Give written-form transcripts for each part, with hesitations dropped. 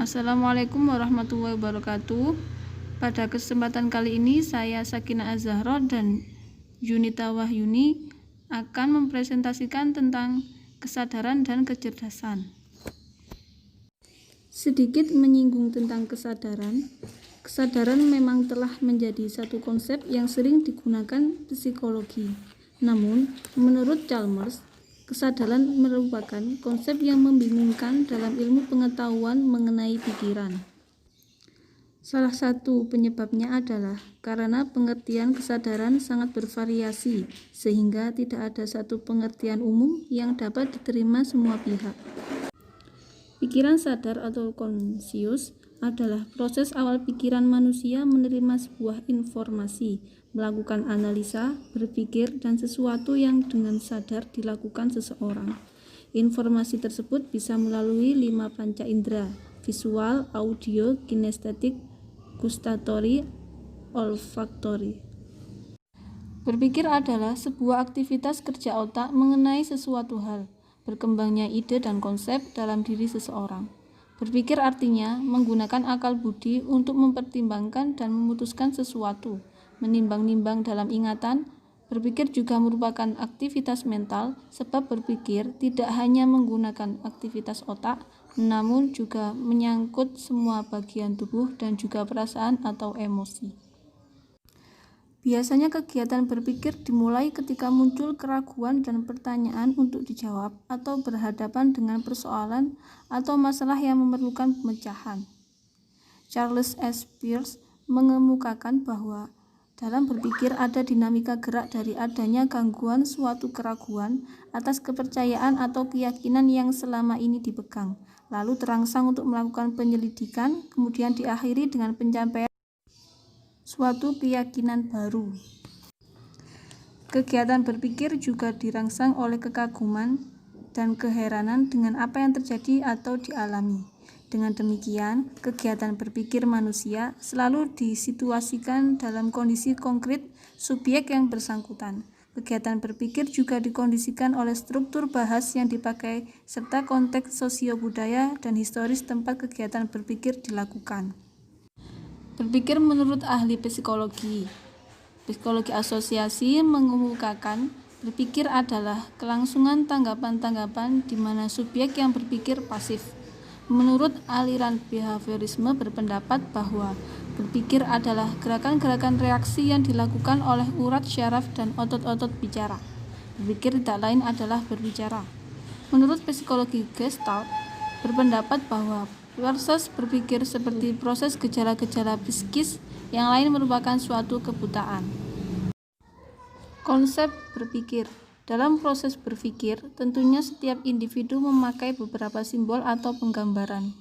Assalamualaikum warahmatullahi wabarakatuh. Pada kesempatan kali ini saya Sakinah Az-Zahra dan Yunita Wahyuni akan mempresentasikan tentang kesadaran dan kecerdasan. Sedikit menyinggung tentang kesadaran. Kesadaran memang telah menjadi satu konsep yang sering digunakan psikologi. Namun, menurut Chalmers, kesadaran merupakan konsep yang membingungkan dalam ilmu pengetahuan mengenai pikiran. Salah satu penyebabnya adalah karena pengertian kesadaran sangat bervariasi, sehingga tidak ada satu pengertian umum yang dapat diterima semua pihak. Pikiran sadar atau konsius adalah proses awal pikiran manusia menerima sebuah informasi, melakukan analisa, berpikir, dan sesuatu yang dengan sadar dilakukan seseorang. Informasi tersebut bisa melalui 5 panca indera: visual, audio, kinestetik, gustatory, olfaktory. Berpikir adalah sebuah aktivitas kerja otak mengenai sesuatu hal, berkembangnya ide dan konsep dalam diri seseorang. Berpikir artinya menggunakan akal budi untuk mempertimbangkan dan memutuskan sesuatu, menimbang-nimbang dalam ingatan. Berpikir juga merupakan aktivitas mental, sebab berpikir tidak hanya menggunakan aktivitas otak, namun juga menyangkut semua bagian tubuh dan juga perasaan atau emosi. Biasanya kegiatan berpikir dimulai ketika muncul keraguan dan pertanyaan untuk dijawab atau berhadapan dengan persoalan atau masalah yang memerlukan pemecahan. Charles S. Peirce mengemukakan bahwa dalam berpikir ada dinamika gerak dari adanya gangguan suatu keraguan atas kepercayaan atau keyakinan yang selama ini dipegang, lalu terangsang untuk melakukan penyelidikan, kemudian diakhiri dengan pencapaian suatu keyakinan baru. Kegiatan berpikir juga dirangsang oleh kekaguman dan keheranan dengan apa yang terjadi atau dialami. Dengan demikian, kegiatan berpikir manusia selalu disituasikan dalam kondisi konkret subjek yang bersangkutan. Kegiatan berpikir juga dikondisikan oleh struktur bahas yang dipakai serta konteks sosio-budaya dan historis tempat kegiatan berpikir dilakukan. Berpikir menurut ahli psikologi asosiasi mengemukakan berpikir adalah kelangsungan tanggapan-tanggapan di mana subjek yang berpikir pasif. Menurut aliran behaviorisme berpendapat bahwa berpikir adalah gerakan-gerakan reaksi yang dilakukan oleh urat syaraf dan otot-otot bicara. Berpikir tidak lain adalah berbicara. Menurut psikologi Gestalt berpendapat bahwa proses berpikir seperti proses gejala-gejala psikis yang lain merupakan suatu kebutaan. Konsep berpikir. Dalam proses berpikir, tentunya setiap individu memakai beberapa simbol atau penggambaran.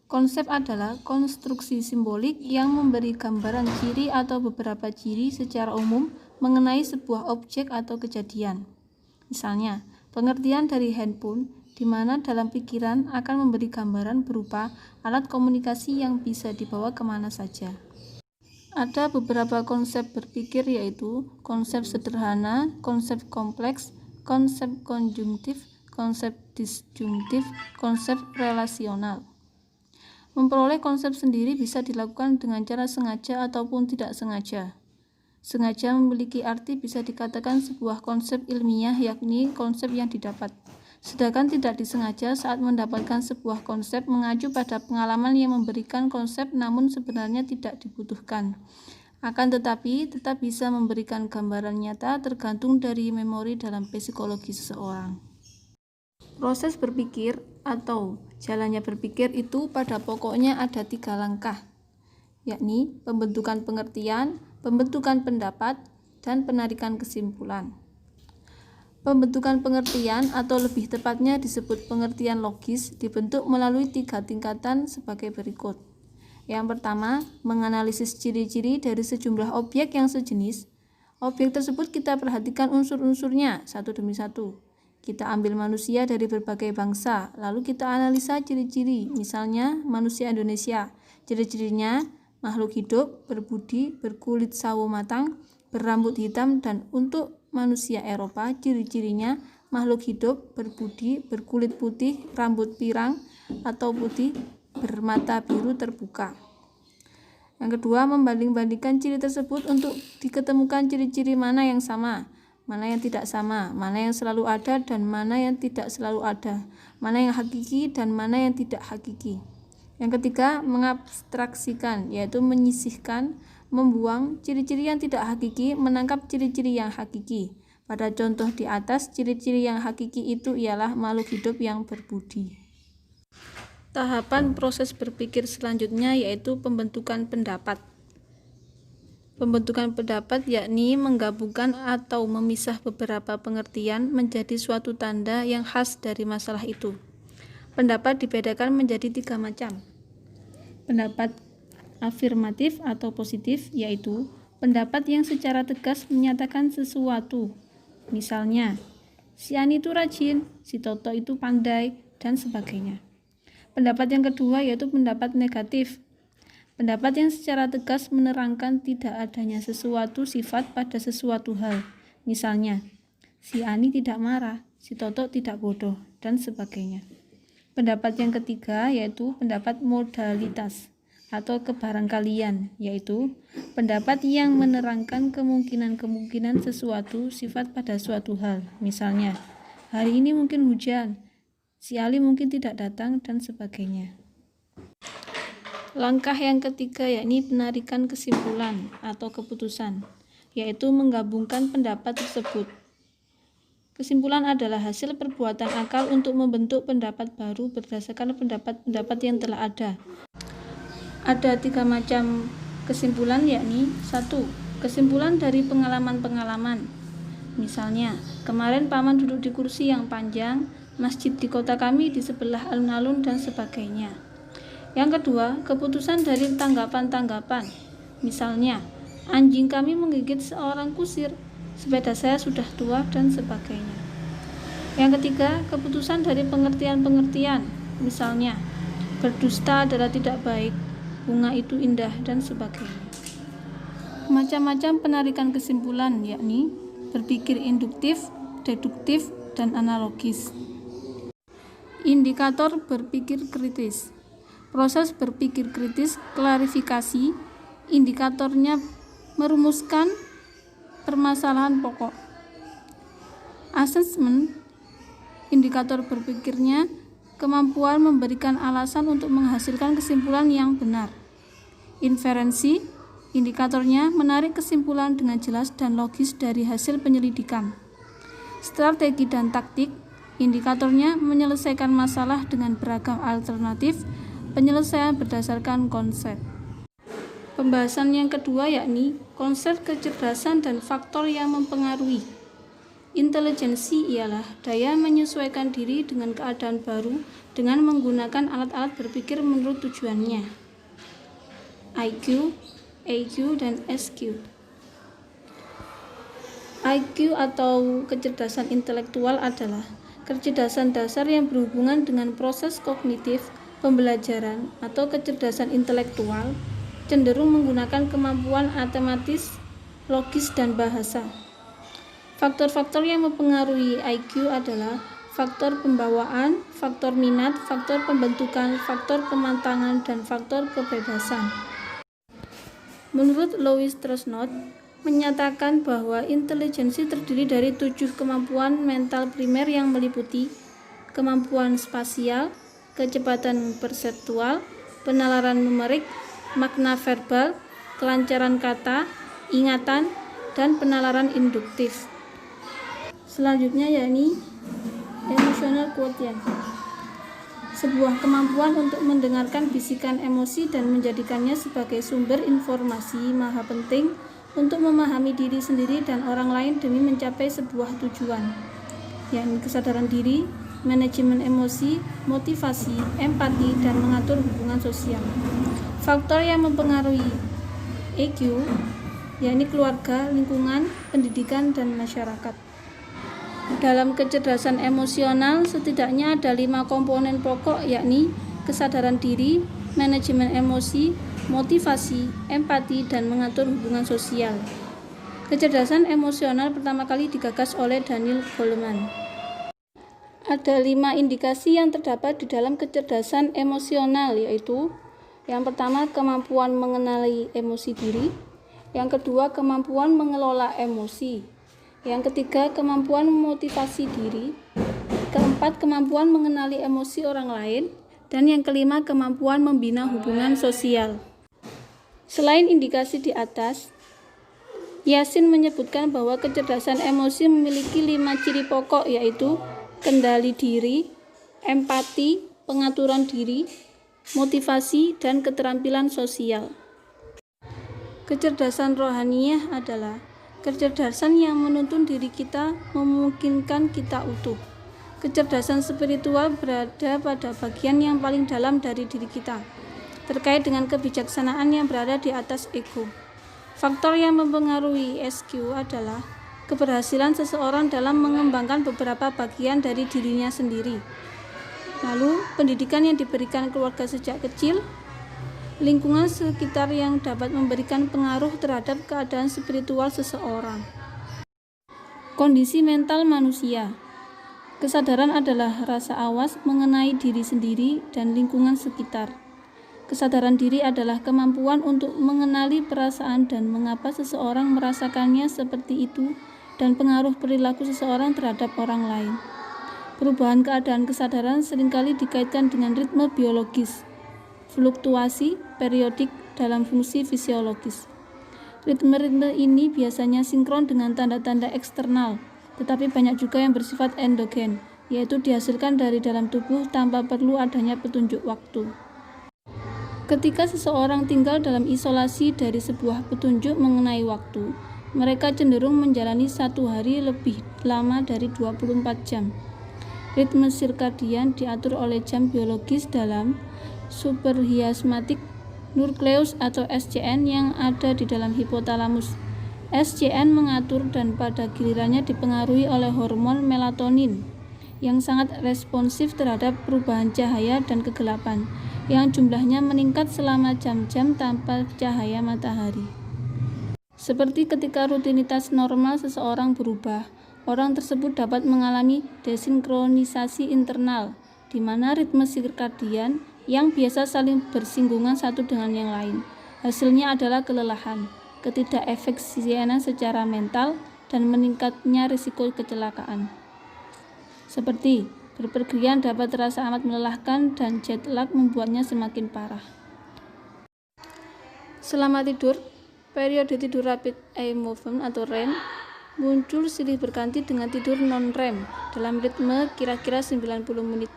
Konsep adalah konstruksi simbolik yang memberi gambaran ciri atau beberapa ciri secara umum mengenai sebuah objek atau kejadian. Misalnya, pengertian dari handphone di mana dalam pikiran akan memberi gambaran berupa alat komunikasi yang bisa dibawa kemana saja. Ada beberapa konsep berpikir, yaitu konsep sederhana, konsep kompleks, konsep konjungtif, konsep disjungtif, konsep relasional. Memperoleh konsep sendiri bisa dilakukan dengan cara sengaja ataupun tidak sengaja. Sengaja memiliki arti bisa dikatakan sebuah konsep ilmiah, yakni konsep yang didapat. Sedangkan tidak disengaja saat mendapatkan sebuah konsep mengacu pada pengalaman yang memberikan konsep namun sebenarnya tidak dibutuhkan. Akan tetapi tetap bisa memberikan gambaran nyata tergantung dari memori dalam psikologi seseorang. Proses berpikir atau jalannya berpikir itu pada pokoknya ada 3 langkah, yakni pembentukan pengertian, pembentukan pendapat, dan penarikan kesimpulan. Pembentukan pengertian atau lebih tepatnya disebut pengertian logis dibentuk melalui 3 tingkatan sebagai berikut. Yang pertama, menganalisis ciri-ciri dari sejumlah objek yang sejenis. Objek tersebut kita perhatikan unsur-unsurnya satu demi satu. Kita ambil manusia dari berbagai bangsa, lalu kita analisa ciri-ciri, misalnya manusia Indonesia. Ciri-cirinya makhluk hidup, berbudi, berkulit sawo matang, berambut hitam, dan untuk manusia Eropa, ciri-cirinya makhluk hidup, berbudi, berkulit putih, rambut pirang atau putih, bermata biru terbuka. Yang kedua, membanding-bandingkan ciri tersebut untuk diketemukan ciri-ciri mana yang sama, mana yang tidak sama, mana yang selalu ada dan mana yang tidak selalu ada, mana yang hakiki dan mana yang tidak hakiki. Yang ketiga, mengabstraksikan, yaitu menyisihkan, membuang ciri-ciri yang tidak hakiki, menangkap ciri-ciri yang hakiki. Pada contoh di atas, ciri-ciri yang hakiki itu ialah makhluk hidup yang berbudi. Tahapan proses berpikir selanjutnya yaitu pembentukan pendapat. Pembentukan pendapat yakni menggabungkan atau memisah beberapa pengertian menjadi suatu tanda yang khas dari masalah itu. Pendapat dibedakan menjadi 3 macam. Pendapat afirmatif atau positif, yaitu pendapat yang secara tegas menyatakan sesuatu. Misalnya, si Ani itu rajin, si Toto itu pandai, dan sebagainya. Pendapat yang kedua yaitu pendapat negatif. Pendapat yang secara tegas menerangkan tidak adanya sesuatu sifat pada sesuatu hal. Misalnya, si Ani tidak marah, si Toto tidak bodoh, dan sebagainya. Pendapat yang ketiga yaitu pendapat modalitas atau kebarangkalian, yaitu pendapat yang menerangkan kemungkinan-kemungkinan sesuatu sifat pada suatu hal. Misalnya, hari ini mungkin hujan, si Ali mungkin tidak datang, dan sebagainya. Langkah yang ketiga yakni penarikan kesimpulan atau keputusan, yaitu menggabungkan pendapat tersebut. Kesimpulan adalah hasil perbuatan akal untuk membentuk pendapat baru berdasarkan pendapat-pendapat yang telah ada. Ada 3 macam kesimpulan yakni 1. Kesimpulan dari pengalaman-pengalaman. Misalnya, kemarin paman duduk di kursi yang panjang, masjid di kota kami di sebelah alun-alun, dan sebagainya. Yang kedua, keputusan dari tanggapan-tanggapan. Misalnya, anjing kami menggigit seorang kusir, sepeda saya sudah tua, dan sebagainya. Yang ketiga, keputusan dari pengertian-pengertian. Misalnya, berdusta adalah tidak baik, bunga itu indah, dan sebagainya. Macam-macam penarikan kesimpulan yakni berpikir induktif, deduktif, dan analogis. Indikator berpikir kritis. Proses berpikir kritis, klarifikasi, indikatornya merumuskan permasalahan pokok. Assessment, indikator berpikirnya kemampuan memberikan alasan untuk menghasilkan kesimpulan yang benar. Inferensi, indikatornya menarik kesimpulan dengan jelas dan logis dari hasil penyelidikan. Strategi dan taktik, indikatornya menyelesaikan masalah dengan beragam alternatif, penyelesaian berdasarkan konsep. Pembahasan yang kedua yakni konsep kecerdasan dan faktor yang mempengaruhi. Intelijensi ialah daya menyesuaikan diri dengan keadaan baru dengan menggunakan alat-alat berpikir menurut tujuannya. IQ, EQ, dan SQ. IQ atau kecerdasan intelektual adalah kecerdasan dasar yang berhubungan dengan proses kognitif, pembelajaran, atau kecerdasan intelektual, cenderung menggunakan kemampuan matematis, logis, dan bahasa. Faktor-faktor yang mempengaruhi IQ adalah faktor pembawaan, faktor minat, faktor pembentukan, faktor kematangan, dan faktor kebebasan. Menurut Louis Tresnot, menyatakan bahwa intelijensi terdiri dari 7 kemampuan mental primer yang meliputi kemampuan spasial, kecepatan perseptual, penalaran numerik, makna verbal, kelancaran kata, ingatan, dan penalaran induktif. Selanjutnya yakni emotional quotient, sebuah kemampuan untuk mendengarkan bisikan emosi dan menjadikannya sebagai sumber informasi maha penting untuk memahami diri sendiri dan orang lain demi mencapai sebuah tujuan, yakni kesadaran diri, manajemen emosi, motivasi, empati, dan mengatur hubungan sosial. Faktor yang mempengaruhi EQ yakni keluarga, lingkungan, pendidikan, dan masyarakat. Dalam kecerdasan emosional setidaknya ada 5 komponen pokok yakni kesadaran diri, manajemen emosi, motivasi, empati, dan mengatur hubungan sosial. Kecerdasan emosional pertama kali digagas oleh Daniel Goleman. Ada 5 indikasi yang terdapat di dalam kecerdasan emosional, yaitu yang pertama, kemampuan mengenali emosi diri. Yang kedua, kemampuan mengelola emosi. Yang ketiga, kemampuan memotivasi diri. Keempat, kemampuan mengenali emosi orang lain. Dan yang kelima, kemampuan membina hubungan sosial. Selain indikasi di atas, Yasin menyebutkan bahwa kecerdasan emosi memiliki 5 ciri pokok, yaitu kendali diri, empati, pengaturan diri, motivasi, dan keterampilan sosial. Kecerdasan rohaniyah adalah kecerdasan yang menuntun diri kita, memungkinkan kita utuh. Kecerdasan spiritual berada pada bagian yang paling dalam dari diri kita, terkait dengan kebijaksanaan yang berada di atas ego. Faktor yang mempengaruhi SQ adalah keberhasilan seseorang dalam mengembangkan beberapa bagian dari dirinya sendiri. Lalu, pendidikan yang diberikan keluarga sejak kecil, lingkungan sekitar yang dapat memberikan pengaruh terhadap keadaan spiritual seseorang. Kondisi mental manusia. Kesadaran adalah rasa awas mengenai diri sendiri dan lingkungan sekitar. Kesadaran diri adalah kemampuan untuk mengenali perasaan dan mengapa seseorang merasakannya seperti itu dan pengaruh perilaku seseorang terhadap orang lain. Perubahan keadaan kesadaran seringkali dikaitkan dengan ritme biologis, fluktuasi periodik dalam fungsi fisiologis. Ritme-ritme ini biasanya sinkron dengan tanda-tanda eksternal, tetapi banyak juga yang bersifat endogen, yaitu dihasilkan dari dalam tubuh tanpa perlu adanya petunjuk waktu. Ketika seseorang tinggal dalam isolasi dari sebuah petunjuk mengenai waktu, mereka cenderung menjalani satu hari lebih lama dari 24 jam. Ritme sirkadian diatur oleh jam biologis dalam suprachiasmatic nucleus atau SCN yang ada di dalam hipotalamus. SCN mengatur dan pada gilirannya dipengaruhi oleh hormon melatonin yang sangat responsif terhadap perubahan cahaya dan kegelapan, yang jumlahnya meningkat selama jam-jam tanpa cahaya matahari. Seperti ketika rutinitas normal seseorang berubah, orang tersebut dapat mengalami desinkronisasi internal, di mana ritme sirkadian yang biasa saling bersinggungan satu dengan yang lain. Hasilnya adalah kelelahan, ketidakefisienan secara mental, dan meningkatnya risiko kecelakaan. Seperti berpergian dapat terasa amat melelahkan dan jet lag membuatnya semakin parah. Selama tidur, periode tidur rapid eye movement atau REM muncul silih berganti dengan tidur non-REM dalam ritme kira-kira 90 menit.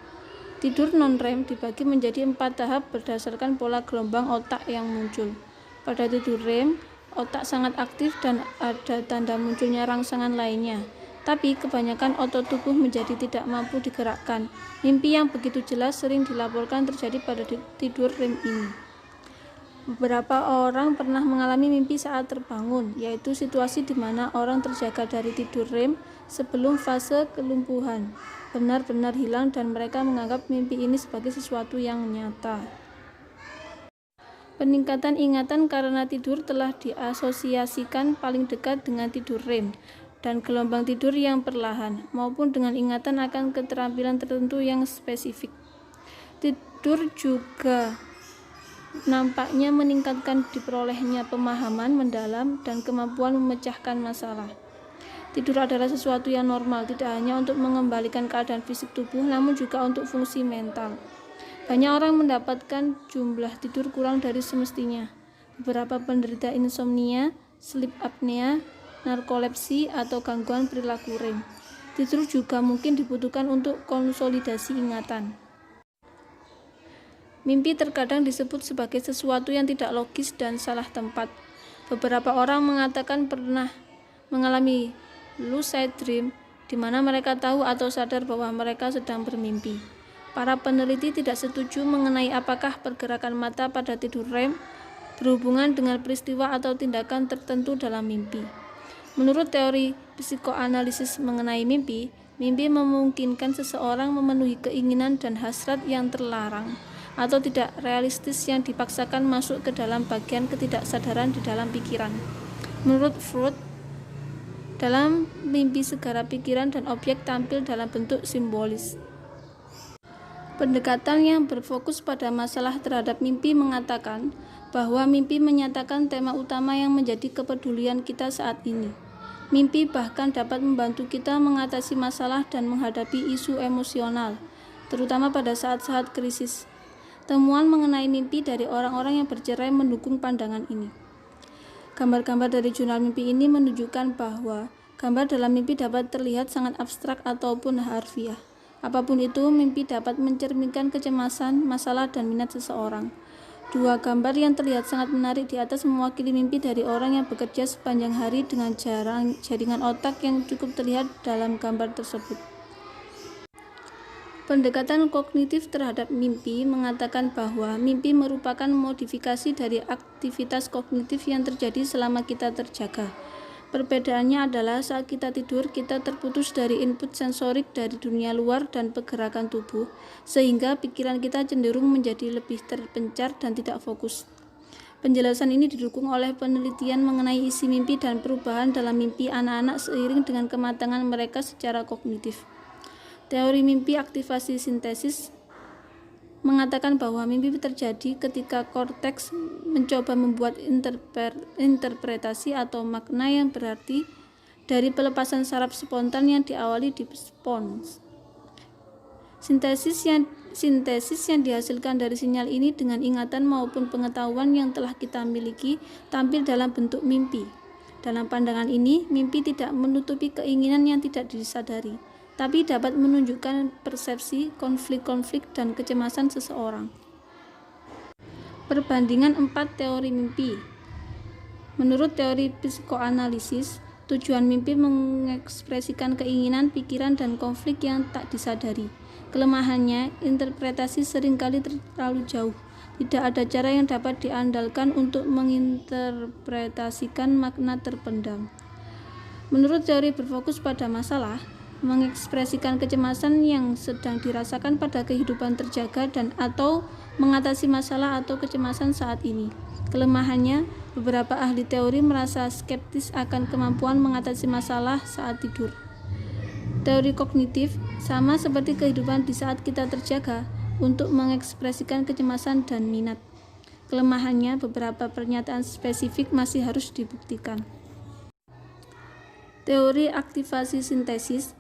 Tidur non-REM dibagi menjadi 4 tahap berdasarkan pola gelombang otak yang muncul. Pada tidur REM, otak sangat aktif dan ada tanda munculnya rangsangan lainnya. Tapi kebanyakan otot tubuh menjadi tidak mampu digerakkan. Mimpi yang begitu jelas sering dilaporkan terjadi pada tidur REM ini. Beberapa orang pernah mengalami mimpi saat terbangun, yaitu situasi di mana orang terjaga dari tidur REM sebelum fase kelumpuhan benar-benar hilang dan mereka menganggap mimpi ini sebagai sesuatu yang nyata. Peningkatan ingatan karena tidur telah diasosiasikan paling dekat dengan tidur REM dan gelombang tidur yang perlahan, maupun dengan ingatan akan keterampilan tertentu yang spesifik. Tidur juga nampaknya meningkatkan diperolehnya pemahaman mendalam dan kemampuan memecahkan masalah. Tidur adalah sesuatu yang normal, tidak hanya untuk mengembalikan keadaan fisik tubuh, namun juga untuk fungsi mental. Banyak orang mendapatkan jumlah tidur kurang dari semestinya. Beberapa penderita insomnia, sleep apnea, narkolepsi, atau gangguan perilaku REM. Tidur juga mungkin dibutuhkan untuk konsolidasi ingatan. Mimpi terkadang disebut sebagai sesuatu yang tidak logis dan salah tempat. Beberapa orang mengatakan pernah mengalami lucid dream, di mana mereka tahu atau sadar bahwa mereka sedang bermimpi. Para peneliti tidak setuju mengenai apakah pergerakan mata pada tidur REM berhubungan dengan peristiwa atau tindakan tertentu dalam mimpi. Menurut teori psikoanalisis mengenai mimpi, mimpi memungkinkan seseorang memenuhi keinginan dan hasrat yang terlarang atau tidak realistis yang dipaksakan masuk ke dalam bagian ketidaksadaran di dalam pikiran. Menurut Freud, dalam mimpi segala pikiran dan objek tampil dalam bentuk simbolis. Pendekatan yang berfokus pada masalah terhadap mimpi mengatakan bahwa mimpi menyatakan tema utama yang menjadi kepedulian kita saat ini. Mimpi bahkan dapat membantu kita mengatasi masalah dan menghadapi isu emosional, terutama pada saat-saat krisis. Temuan mengenai mimpi dari orang-orang yang bercerai mendukung pandangan ini. Gambar-gambar dari jurnal mimpi ini menunjukkan bahwa gambar dalam mimpi dapat terlihat sangat abstrak ataupun harfiah. Apapun itu, mimpi dapat mencerminkan kecemasan, masalah, dan minat seseorang. Dua gambar yang terlihat sangat menarik di atas mewakili mimpi dari orang yang bekerja sepanjang hari dengan jaringan otak yang cukup terlihat dalam gambar tersebut. Pendekatan kognitif terhadap mimpi mengatakan bahwa mimpi merupakan modifikasi dari aktivitas kognitif yang terjadi selama kita terjaga. Perbedaannya adalah saat kita tidur, kita terputus dari input sensorik dari dunia luar dan pergerakan tubuh, sehingga pikiran kita cenderung menjadi lebih terpencar dan tidak fokus. Penjelasan ini didukung oleh penelitian mengenai isi mimpi dan perubahan dalam mimpi anak-anak seiring dengan kematangan mereka secara kognitif. Teori mimpi aktivasi sintesis mengatakan bahwa mimpi terjadi ketika korteks mencoba membuat interpretasi atau makna yang berarti dari pelepasan saraf spontan yang diawali di pons. Sintesis yang dihasilkan dari sinyal ini dengan ingatan maupun pengetahuan yang telah kita miliki tampil dalam bentuk mimpi. Dalam pandangan ini, mimpi tidak menutupi keinginan yang tidak disadari, tapi dapat menunjukkan persepsi, konflik-konflik, dan kecemasan seseorang. Perbandingan 4 teori mimpi. Menurut teori psikoanalisis, tujuan mimpi mengekspresikan keinginan, pikiran, dan konflik yang tak disadari. Kelemahannya, interpretasi seringkali terlalu jauh. Tidak ada cara yang dapat diandalkan untuk menginterpretasikan makna terpendam. Menurut teori berfokus pada masalah, mengekspresikan kecemasan yang sedang dirasakan pada kehidupan terjaga dan atau mengatasi masalah atau kecemasan saat ini. Kelemahannya, beberapa ahli teori merasa skeptis akan kemampuan mengatasi masalah saat tidur. Teori kognitif sama seperti kehidupan di saat kita terjaga untuk mengekspresikan kecemasan dan minat. Kelemahannya, beberapa pernyataan spesifik masih harus dibuktikan. Teori aktivasi sintesis.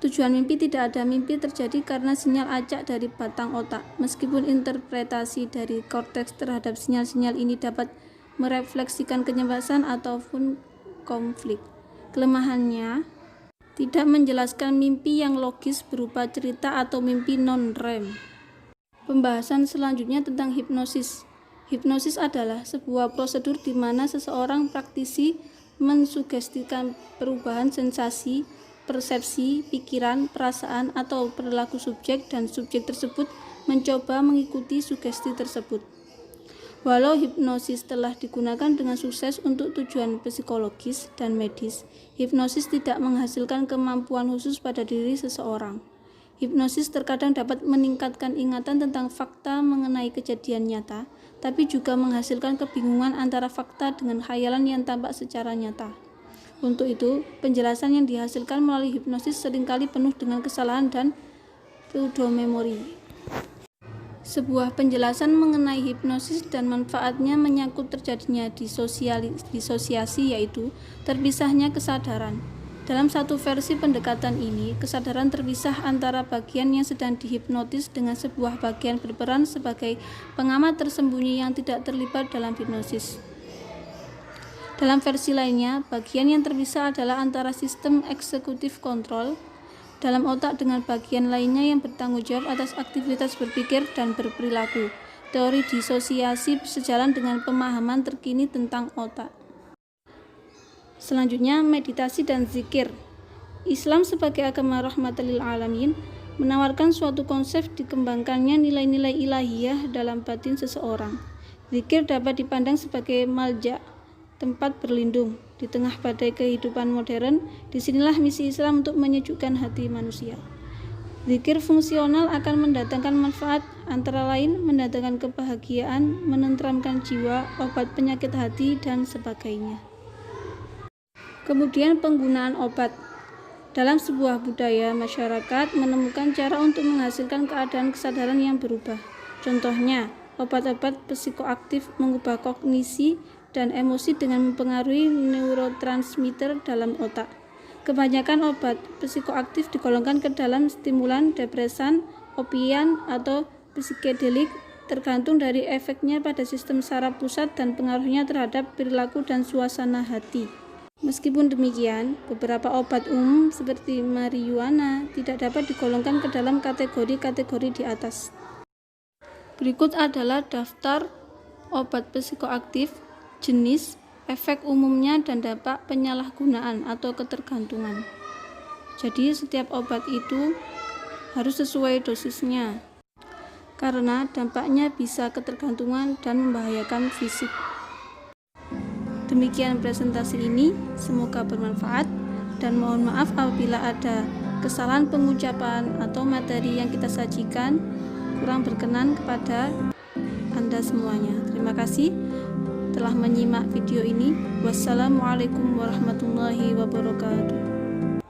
Tujuan mimpi tidak ada mimpi terjadi karena sinyal acak dari batang otak. Meskipun interpretasi dari korteks terhadap sinyal-sinyal ini dapat merefleksikan kecemasan ataupun konflik. Kelemahannya, tidak menjelaskan mimpi yang logis berupa cerita atau mimpi non-REM. Pembahasan selanjutnya tentang hipnosis. Hipnosis adalah sebuah prosedur di mana seseorang praktisi mensugestikan perubahan sensasi, persepsi, pikiran, perasaan, atau perilaku subjek dan subjek tersebut mencoba mengikuti sugesti tersebut. Walau hipnosis telah digunakan dengan sukses untuk tujuan psikologis dan medis, hipnosis tidak menghasilkan kemampuan khusus pada diri seseorang. Hipnosis terkadang dapat meningkatkan ingatan tentang fakta mengenai kejadian nyata, tapi juga menghasilkan kebingungan antara fakta dengan khayalan yang tampak secara nyata. Untuk itu, penjelasan yang dihasilkan melalui hipnosis seringkali penuh dengan kesalahan dan pseudomemori. Sebuah penjelasan mengenai hipnosis dan manfaatnya menyangkut terjadinya disosiasi, yaitu terpisahnya kesadaran. Dalam satu versi pendekatan ini, kesadaran terpisah antara bagian yang sedang dihipnotis dengan sebuah bagian berperan sebagai pengamat tersembunyi yang tidak terlibat dalam hipnosis. Dalam versi lainnya, bagian yang terpisah adalah antara sistem eksekutif kontrol dalam otak dengan bagian lainnya yang bertanggung jawab atas aktivitas berpikir dan berperilaku. Teori disosiasi sejalan dengan pemahaman terkini tentang otak. Selanjutnya, meditasi dan zikir. Islam sebagai agama rahmatan lil alamin menawarkan suatu konsep dikembangkannya nilai-nilai ilahiyah dalam batin seseorang. Zikir dapat dipandang sebagai malja, tempat berlindung di tengah badai kehidupan modern. Disinilah misi Islam untuk menyejukkan hati manusia. Zikir fungsional akan mendatangkan manfaat, antara lain mendatangkan kebahagiaan, menenteramkan jiwa, obat penyakit hati, dan sebagainya. Kemudian penggunaan obat. Dalam sebuah budaya, masyarakat menemukan cara untuk menghasilkan keadaan kesadaran yang berubah. Contohnya, obat-obat psikoaktif mengubah kognisi dan emosi dengan mempengaruhi neurotransmitter dalam otak. Kebanyakan obat psikoaktif digolongkan ke dalam stimulan, depresan, opian, atau psikedelik, tergantung dari efeknya pada sistem saraf pusat dan pengaruhnya terhadap perilaku dan suasana hati. Meskipun demikian, beberapa obat umum seperti marijuana tidak dapat digolongkan ke dalam kategori-kategori di atas. Berikut adalah daftar obat psikoaktif, jenis, efek umumnya, dan dampak penyalahgunaan atau ketergantungan. Jadi setiap obat itu harus sesuai dosisnya, karena dampaknya bisa ketergantungan dan membahayakan fisik. Demikian presentasi ini, semoga bermanfaat, dan mohon maaf apabila ada kesalahan pengucapan atau materi yang kita sajikan kurang berkenan kepada Anda semuanya. Terima kasih telah menyimak video ini. Wassalamualaikum warahmatullahi wabarakatuh.